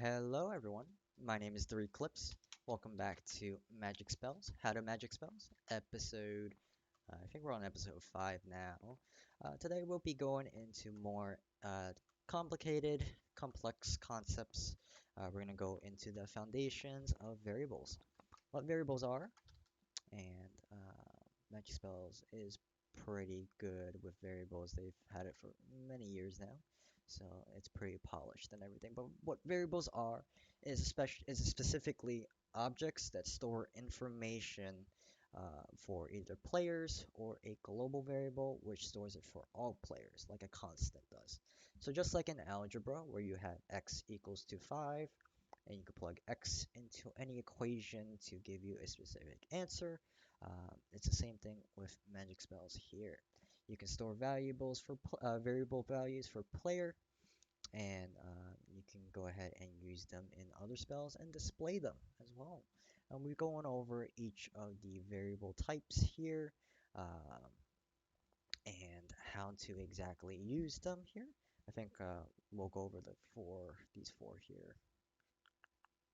Hello everyone, my name is Three Clips. Welcome back to Magic Spells, How to Magic Spells, I think we're on episode 5 now. Today we'll be going into more complicated, complex concepts. We're going to go into the foundations of variables, what variables are, and Magic Spells is pretty good with variables. They've had it for many years now, so it's pretty polished and everything. But what variables are is specifically objects that store information for either players or a global variable which stores it for all players, like a constant does. So just like in algebra, where you have x equals to 5, and you can plug x into any equation to give you a specific answer. It's the same thing with magic spells here. You can store variable values for player, and you can go ahead and use them in other spells and display them as well. And we're going over each of the variable types here, and how to exactly use them here. I think we'll go over these four here,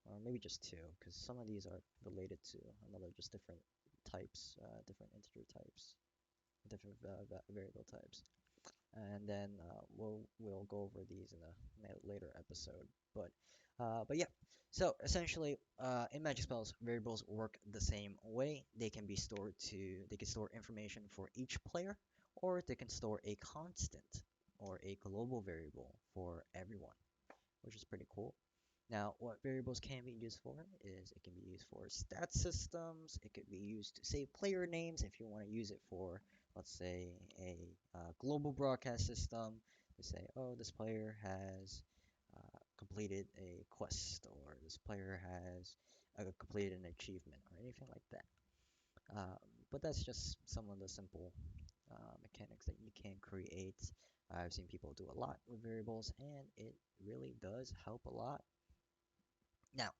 or maybe just two, because some of these are related to another, just different types, different integer types, different variable types, and then we'll go over these in a later episode. But yeah. So essentially, in Magic Spells, variables work the same way. They can store information for each player, or they can store a constant or a global variable for everyone, which is pretty cool. Now, what variables can be used for is it can be used for stat systems. It could be used to save player names if you want to use it for, let's say, a global broadcast system to say, oh, this player has completed a quest, or this player has completed an achievement, or anything like that. Um, but that's just some of the simple mechanics that you can create. I've seen people do a lot with variables, and it really does help a lot. Now,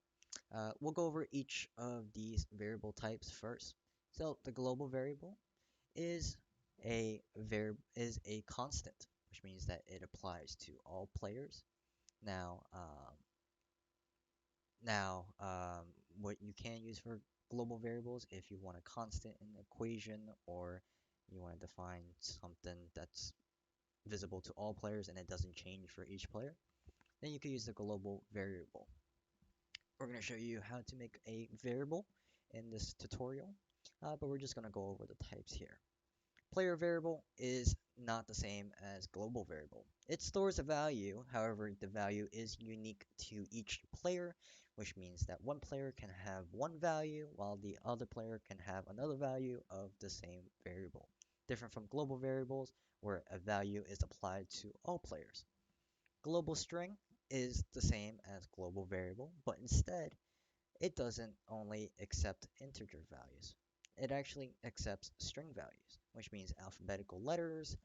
we'll go over each of these variable types first. So the global variable is a constant, which means that it applies to all players. Now, what you can use for global variables, if you want a constant in the equation, or you want to define something that's visible to all players and it doesn't change for each player, then you can use the global variable. We're going to show you how to make a variable in this tutorial, but we're just going to go over the types here. Player variable is not the same as global variable. It stores a value, however, the value is unique to each player, which means that one player can have one value while the other player can have another value of the same variable. Different from global variables, where a value is applied to all players. Global string is the same as global variable, but instead it doesn't only accept integer values. It actually accepts string values, which means alphabetical letters.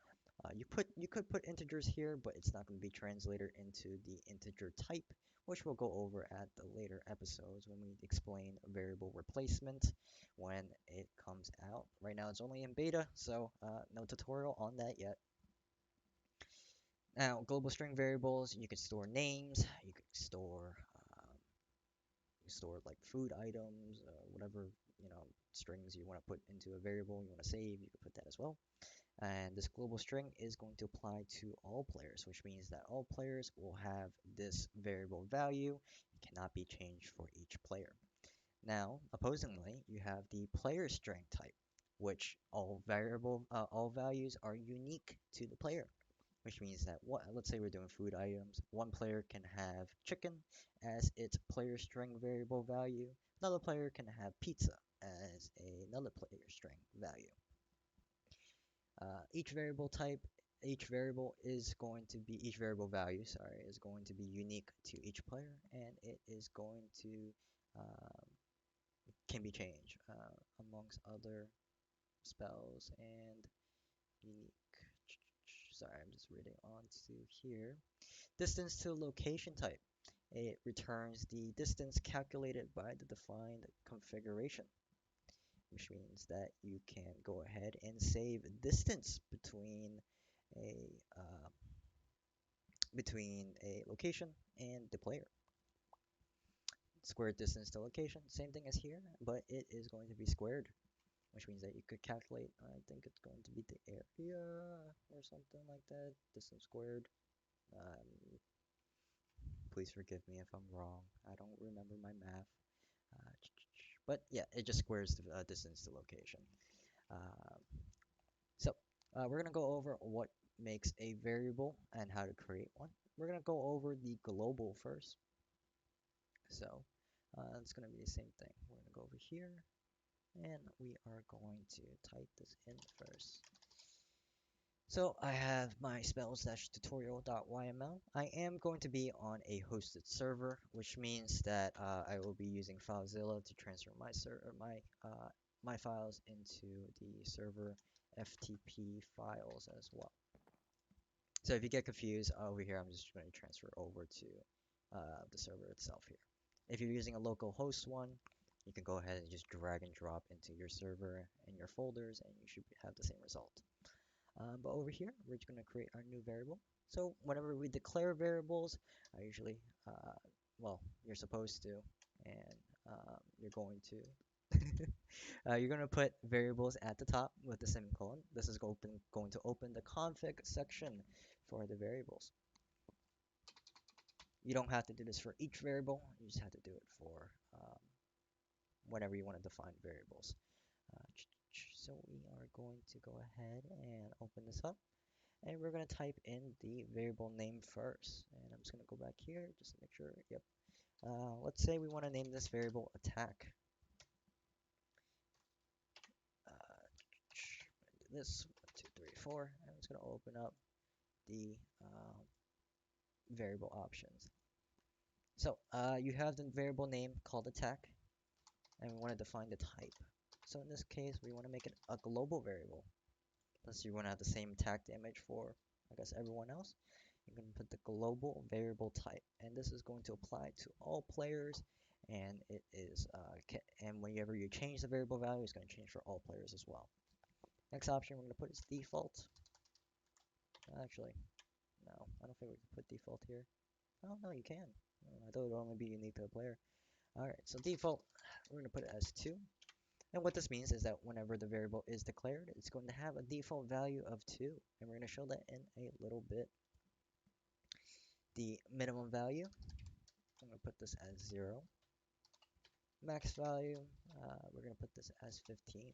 You could put integers here, but it's not going to be translated into the integer type, which we'll go over at the later episodes when we explain variable replacement when it comes out. Right now it's only in beta, so no tutorial on that yet. Now, global string variables, you can store names, um, you store like food items, whatever strings you want to put into a variable you want to save, you can put that as well. And this global string is going to apply to all players, which means that all players will have this variable value. It cannot be changed for each player. Now, opposingly, you have the player string type, which all values are unique to the player, which means that let's say we're doing food items. One player can have chicken as its player string variable value. Another player can have pizza as another player string value. Each variable type, each variable value, sorry, is going to be unique to each player, and it is going to um, can be changed amongst other spells and unique. Sorry, I'm just reading on to here. Distance to location type. It returns the distance calculated by the defined configuration, which means that you can go ahead and save distance a uh, between a location and the player. squared distance to location, same thing as here, but it is going to be squared, which means that you could calculate, I think it's going to be the area or something like that, distance squared. Um, Please forgive me if I'm wrong. I don't remember my math. But yeah, it just squares the distance to location. Um, so we're going to go over what makes a variable and how to create one. We're going to go over the global first. So it's going to be the same thing. We're going to go over here and we are going to type this in first. So I have my spells-tutorial.yml. I am going to be on a hosted server, which means that I will be using FileZilla to transfer my files into the server FTP files as well. So if you get confused over here, I'm just going to transfer over to the server itself here. If you're using a local host one, you can go ahead and just drag and drop into your server and your folders, and you should have the same result. But over here, we're just going to create our new variable. So whenever we declare variables, I usually, well, you're supposed to, and you're going to, you're going to put variables at the top with the semicolon. This is going to open the config section for the variables. You don't have to do this for each variable. You just have to do it for whenever you want to define variables. So we are going to go ahead and open this up. And we're going to type in the variable name first. And I'm just going to go back here just to make sure. Yep. Let's say we want to name this variable attack. This 1, 2, 3, 4. I'm just going to open up the variable options. So you have the variable name called attack, and we want to define the type. So in this case, we want to make it a global variable. Unless you want to have the same attack damage for, I guess, everyone else. You're going to put the global variable type, and this is going to apply to all players, and it is and whenever you change the variable value, it's going to change for all players as well. Next option we're going to put is default. Actually, no, I don't think we can put default here. Oh no, you can. I thought it would only be unique to a player. All right, so default we're going to put it as 2. And what this means is that whenever the variable is declared, it's going to have a default value of 2, and we're going to show that in a little bit. The minimum value, I'm going to put this as 0. Max value, we're going to put this as 15.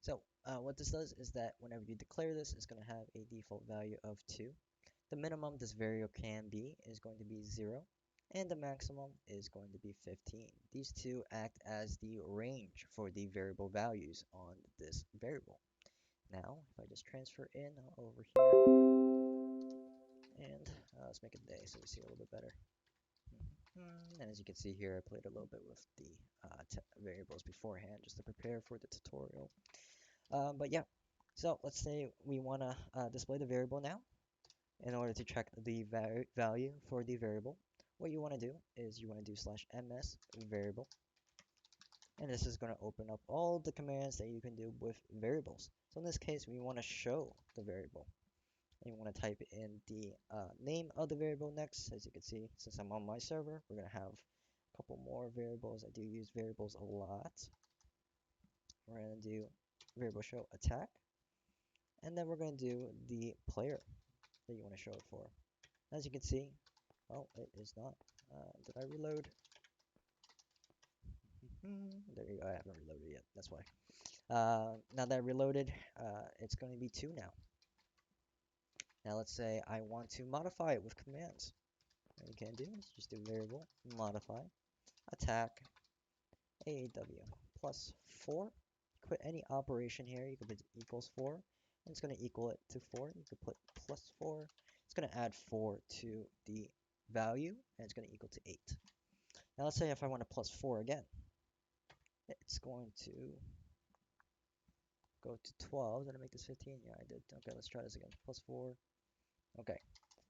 So what this does is that whenever you declare this, it's going to have a default value of 2. The minimum this variable can be is going to be 0, and the maximum is going to be 15. These two act as the range for the variable values on this variable. Now, if I just transfer in over here, and let's make it day so we see a little bit better. And as you can see here, I played a little bit with the variables beforehand just to prepare for the tutorial. But yeah, so let's say we want to display the variable now. In order to check the value for the variable, what you want to do is you want to do /ms variable, and this is going to open up all the commands that you can do with variables. So in this case, we want to show the variable, and you want to type in the name of the variable next. As you can see, since I'm on my server, we're going to have a couple more variables. I do use variables a lot. We're going to do variable show attack, and then we're going to do the player that you want to show it for. As you can see, oh, it is not. Did I reload? There you go. I haven't reloaded yet. That's why. Now that I reloaded, it's going to be 2 now. Now let's say I want to modify it with commands. What you can do is just do variable modify attack AAW plus 4. Put any operation here. You can put equals 4. And it's going to equal it to 4. You could put plus 4. It's going to add 4 to the value, and it's going to equal to 8. Now let's say if I want to plus 4 again, it's going to go to 12. Did I make this 15? Yeah, I did. Okay, let's try this again. Plus 4. Okay,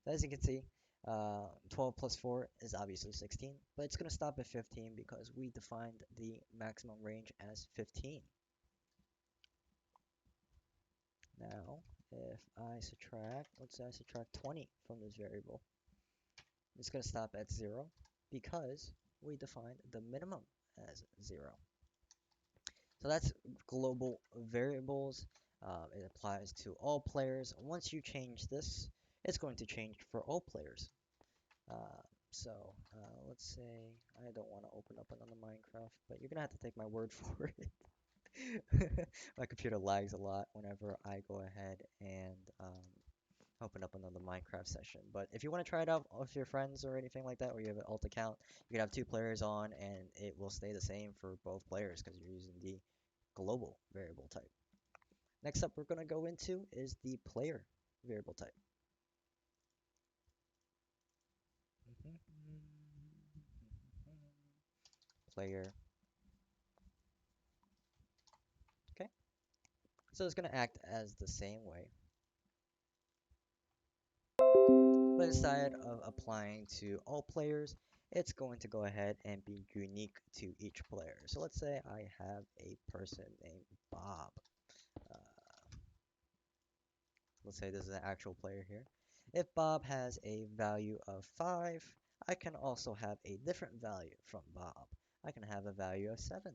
as you can see, 12 plus 4 is obviously 16, but it's going to stop at 15 because we defined the maximum range as 15. Now, if I subtract, let's say I subtract 20 from this variable, it's going to stop at 0 because we define the minimum as 0. So that's global variables. It applies to all players. Once you change this, it's going to change for all players. Uh, let's say I don't want to open up another Minecraft, but you're gonna have to take my word for it. My computer lags a lot whenever I go ahead and open up another Minecraft session. But if you want to try it out with your friends or anything like that, or you have an alt account, you can have two players on, and it will stay the same for both players because you're using the global variable type. Next up, we're going to go into is the player variable type. Player. Okay. So it's going to act as the same way, but instead of applying to all players, it's going to go ahead and be unique to each player. So let's say I have a person named Bob. Uh, let's say this is an actual player here. If Bob has a value of 5, I can also have a different value from Bob. I can have a value of 7.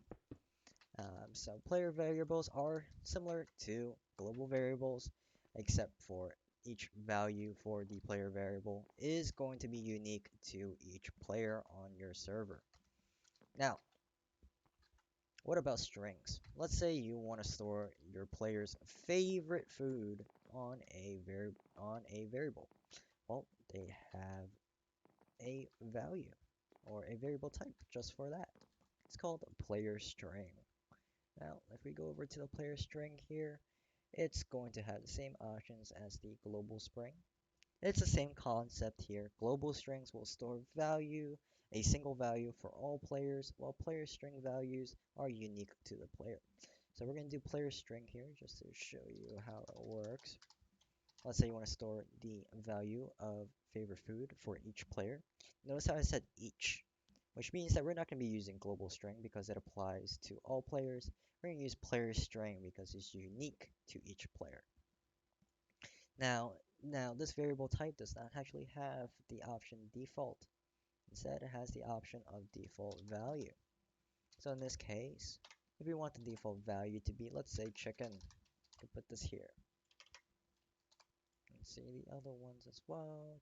So player variables are similar to global variables, except for each value for the player variable is going to be unique to each player on your server. Now, what about strings? Let's say you want to store your player's favorite food on a variable. Well, they have a value or a variable type just for that. It's called a player string. Now, if we go over to the player string here, it's going to have the same options as the global string. It's the same concept here. Global strings will store value, a single value for all players, while player string values are unique to the player. So we're going to do player string here just to show you how it works. Let's say you want to store the value of favorite food for each player. Notice how I said each, which means that we're not going to be using global string because it applies to all players. We're going to use player string because it's unique to each player. Now this variable type does not actually have the option default. Instead, it has the option of default value. So in this case, if we want the default value to be, let's say chicken, we can put this here. And see the other ones as well.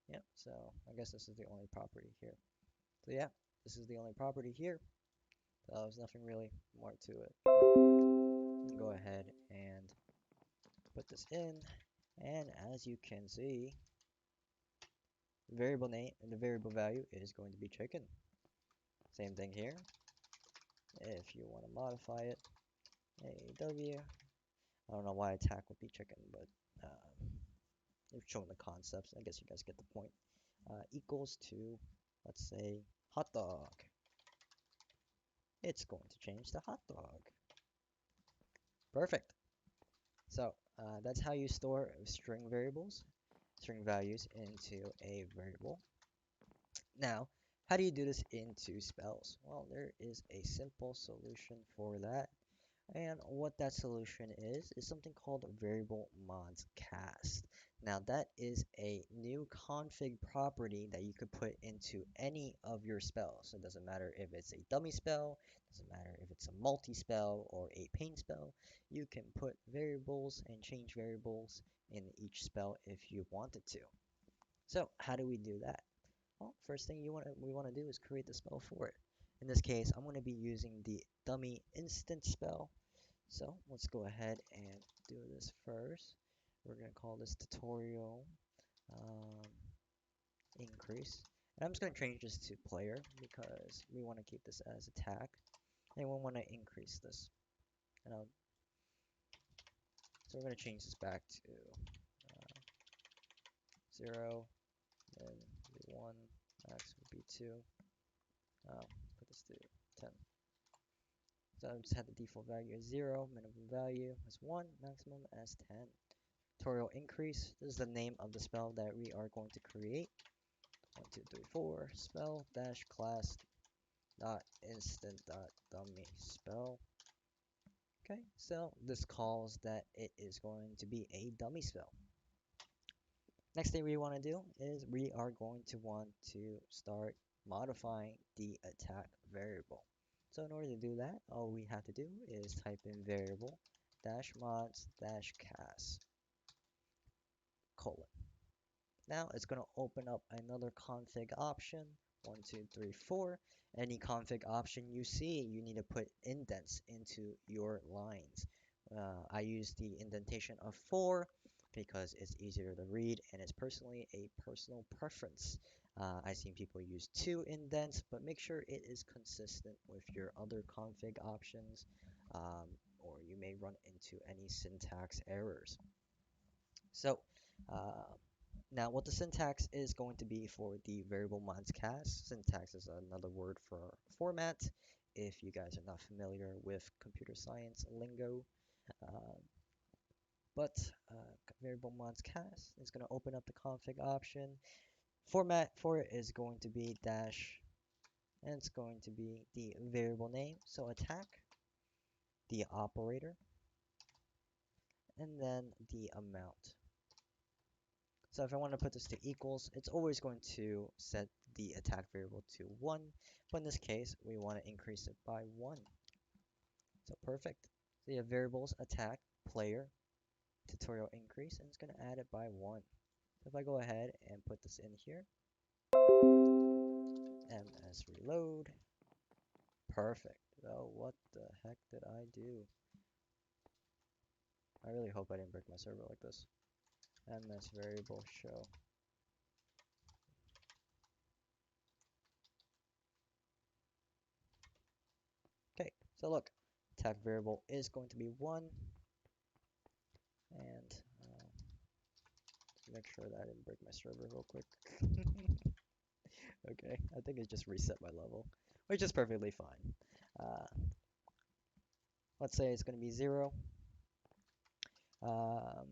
Yep, so I guess this is the only property here. So yeah, this is the only property here. So there's nothing really more to it. Go ahead and put this in, and as you can see, the variable name and the variable value is going to be chicken. Same thing here. If you want to modify it, AW. I don't know why attack would be chicken, but they've shown the concepts. I guess you guys get the point. Equals to, let's say, hot dog. It's going to change to hot dog. Perfect. So that's how you store string variables, string values into a variable. Now, how do you do this into spells? Well, there is a simple solution for that. And what that solution is something called variable mods cast. Now that is a new config property that you could put into any of your spells. So it doesn't matter if it's a dummy spell, doesn't matter if it's a multi-spell or a pain spell. You can put variables and change variables in each spell if you wanted to. So how do we do that? Well, first thing we want to do is create the spell for it. In this case, I'm going to be using the dummy instant spell. So let's go ahead and do this first. We're going to call this tutorial increase. And I'm just going to change this to player because we want to keep this as attack. And we want to increase this. So we're going to change this back to 0, then 1, max would be 2. Put this to 10. So I just had the default value as 0, minimum value as 1, maximum as 10. Tutorial increase. This is the name of the spell that we are going to create. 1, 2, 3, 4. Spell dash class dot instant dot dummy spell. Okay, so this calls that it is going to be a dummy spell. Next thing we want to do is we are going to want to start modifying the attack variable. So in order to do that, all we have to do is type in variable dash mods dash cast colon. Now it's going to open up another config option. 1, 2, 3, 4. Any config option you see, you need to put indents into your lines. I use the indentation of 4 because it's easier to read and it's personally a personal preference. I've seen people use 2 indents, but make sure it is consistent with your other config options, or you may run into any syntax errors. So, uh, now, what the syntax is going to be for the variable mods cast, syntax is another word for format. If you guys are not familiar with computer science lingo, uh, but variable mods cast is going to open up the config option. Format for it is going to be dash, and it's going to be the variable name, so attack, the operator, and then the amount. So if I want to put this to equals, it's always going to set the attack variable to 1, but in this case, we want to increase it by 1. So perfect. So you have variables attack, player, tutorial increase, and it's going to add it by 1. So if I go ahead and put this in here, ms reload, perfect. Oh, what the heck did I do? I really hope I didn't break my server like this. ms variable show. Okay, so look, attack variable is going to be 1, and make sure that I didn't break my server real quick. Okay, I think it just reset my level, which is perfectly fine. Uh, let's say it's going to be 0. Um,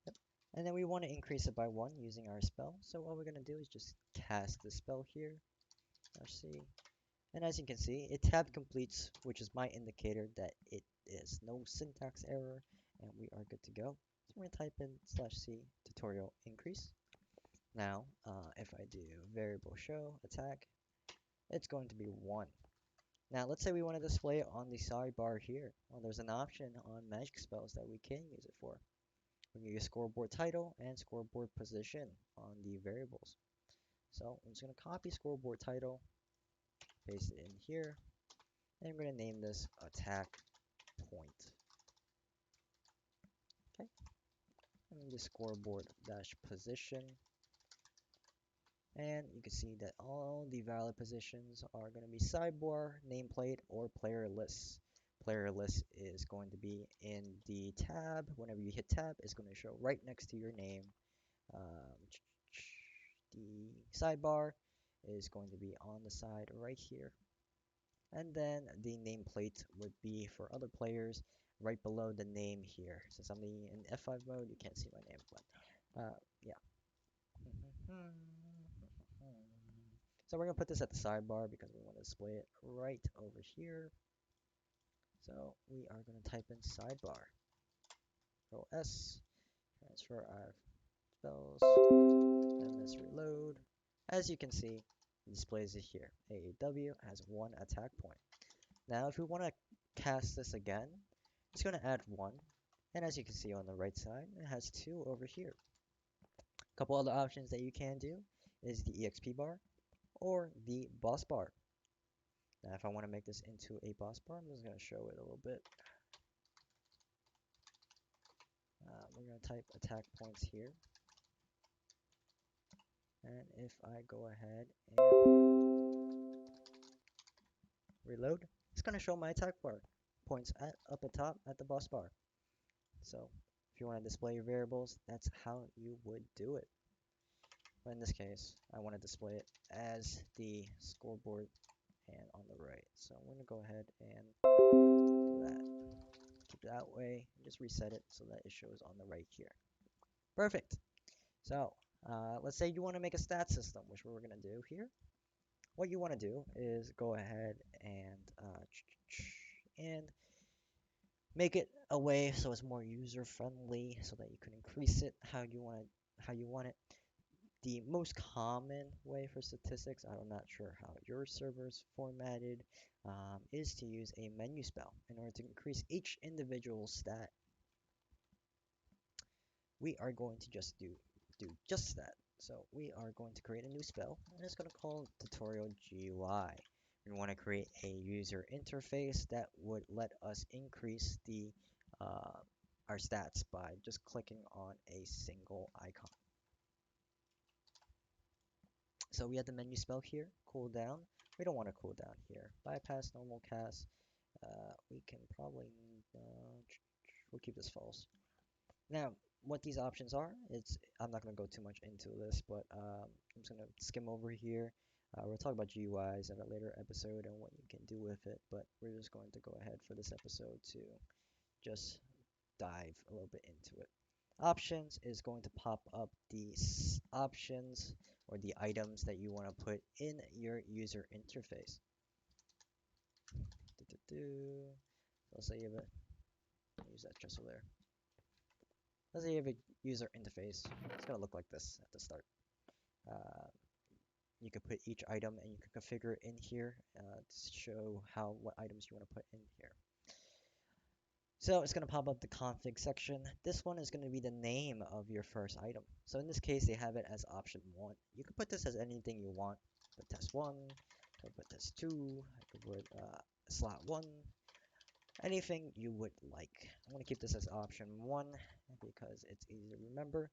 yep. And then we want to increase it by 1 using our spell. So what we're going to do is just cast the spell here. C. And as you can see, it tab completes, which is my indicator that it is no syntax error, and we are good to go. So we're going to type in /c tutorial increase. Now, if I do variable show attack, it's going to be 1. Now, let's say we want to display it on the sidebar here. Well, there's an option on Magicspells that we can use it for. We can use scoreboard title and scoreboard position on the variables. So I'm just going to copy scoreboard title, paste it in here, and I'm going to name this attack point. Okay, and the scoreboard dash position. And you can see that all the valid positions are going to be sidebar, nameplate, or player list. Player list is going to be in the tab. Whenever you hit tab, it's going to show right next to your name. The sidebar is going to be on the side right here. And then the nameplate would be for other players right below the name here. Since I'm in F5 mode, you can't see my name, but yeah. So we're going to put this at the sidebar because we want to display it right over here. So we are going to type in sidebar. Control S, transfer our spells, ms reload. As you can see, it displays it here. AAW has 1 attack point. Now if we want to cast this again, it's going to add 1. And as you can see on the right side, it has 2 over here. A couple other options that you can do is the EXP bar or the boss bar. Now, if I want to make this into a boss bar, I'm just going to show it a little bit. We're going to type attack points here. And if I go ahead and reload, it's going to show my attack bar points up at top at the boss bar. So if you want to display your variables, that's how you would do it. But in this case, I want to display it as the scoreboard and on the right. So I'm going to go ahead and do that. Keep it that way. Just reset it so that it shows on the right here. Perfect. So let's say you want to make a stat system, which we're going to do here. What you want to do is go ahead and make it a way so it's more user friendly, so that you can increase it how you want it. The most common way for statistics, I'm not sure how your server's formatted, is to use a menu spell in order to increase each individual stat. We are going to just do just that. So we are going to create a new spell, and it's going to call tutorial GUI. We want to create a user interface that would let us increase the uh, our stats by just clicking on a single icon. So we have the menu spell here, cooldown. We don't want to cool down here. Bypass normal cast. We can probably, we'll keep this false. Now, what these options are, I'm not going to go too much into this, but I'm just going to skim over here. We'll talk about GUIs in a later episode and what you can do with it, but we're just going to go ahead for this episode to just dive a little bit into it. Options is going to pop up the options or the items that you want to put in your user interface. Let's say you have use that gesso there. Let's say you have a user interface. It's gonna look like this at the start. Uh, you can put each item and you can configure it in here to show what items you want to put in here. So it's going to pop up the config section. This one is going to be the name of your first item. So in this case, they have it as option 1. You can put this as anything you want. Put test 1, I could put test 2, I could put slot 1, anything you would like. I'm going to keep this as option 1 because it's easy to remember.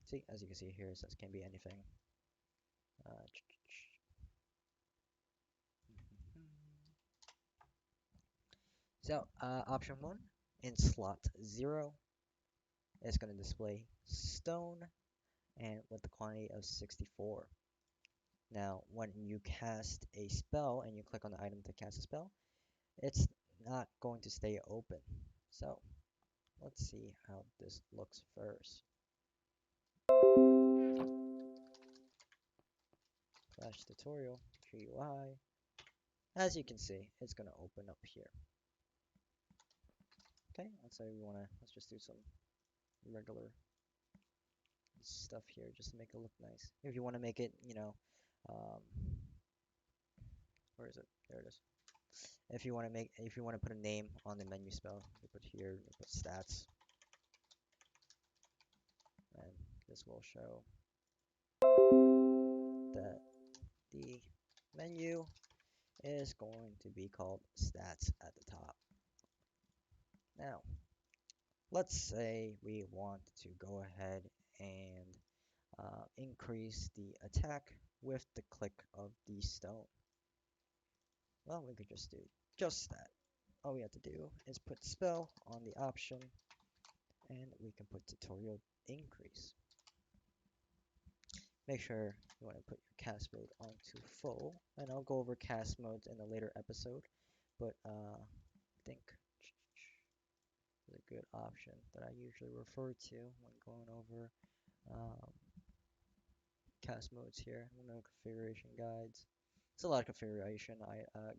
See, as you can see here, it says can be anything. So option 1 in slot 0 is going to display stone and with the quantity of 64. Now, when you cast a spell and you click on the item to cast a spell, it's not going to stay open. So let's see how this looks first. Flash tutorial, GUI. As you can see, it's going to open up here. Okay, let's just do some regular stuff here just to make it look nice. If you want to make it, where is it? There it is. If you want to put a name on the menu spell, you put here, you put stats, and this will show that the menu is going to be called stats at the top. Now, let's say we want to go ahead and increase the attack with the click of the stone. Well, we could just do just that. All we have to do is put spell on the option, and we can put tutorial increase. Make sure you want to put your cast mode onto full, and I'll go over cast modes in a later episode, but I think is a good option that I usually refer to when going over cast modes here. Configuration guides. It's a lot of configuration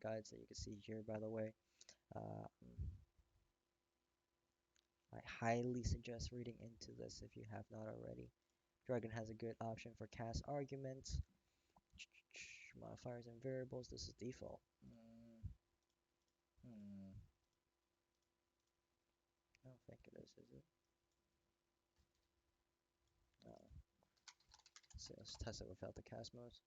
guides that you can see here, by the way. I highly suggest reading into this if you have not already. Dragon has a good option for cast arguments, modifiers and variables. This is default. I don't think it is it? No. Let's test it without the cast modes.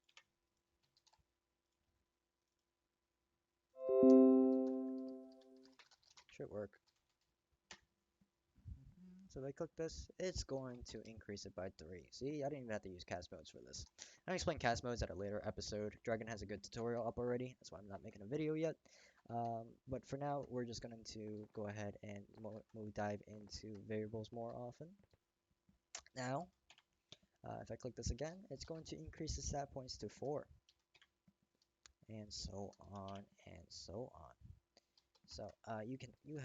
Should work. So if I click this, it's going to increase it by 3. See, I didn't even have to use cast modes for this. I'll explain cast modes at a later episode. Dragon has a good tutorial up already. That's why I'm not making a video yet. But for now, we're just going to go ahead and dive into variables more often. Now, if I click this again, it's going to increase the stat points to 4. And so on and so on. So you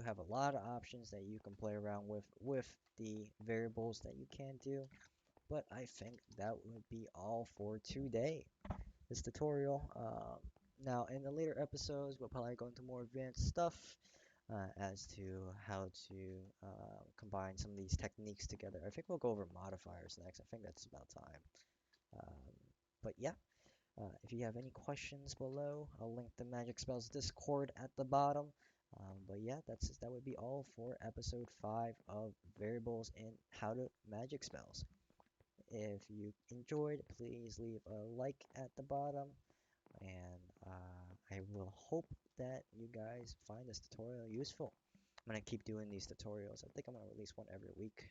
have a lot of options that you can play around with the variables that you can do. But I think that would be all for today. This tutorial. Now in the later episodes, we'll probably go into more advanced stuff. as to how to combine some of these techniques together. I think we'll go over modifiers next. I think that's about time. Um, but yeah, if you have any questions below, I'll link the Magic Spells Discord at the bottom. But yeah, that would be all for episode 5 of variables and how to magic spells. If you enjoyed, please leave a like at the bottom, and I will hope that you guys find this tutorial useful. I'm gonna keep doing these tutorials. I think I'm gonna release one every week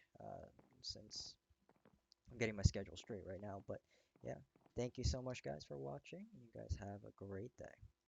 since I'm getting my schedule straight right now. But yeah, thank you so much, guys, for watching. You guys have a great day.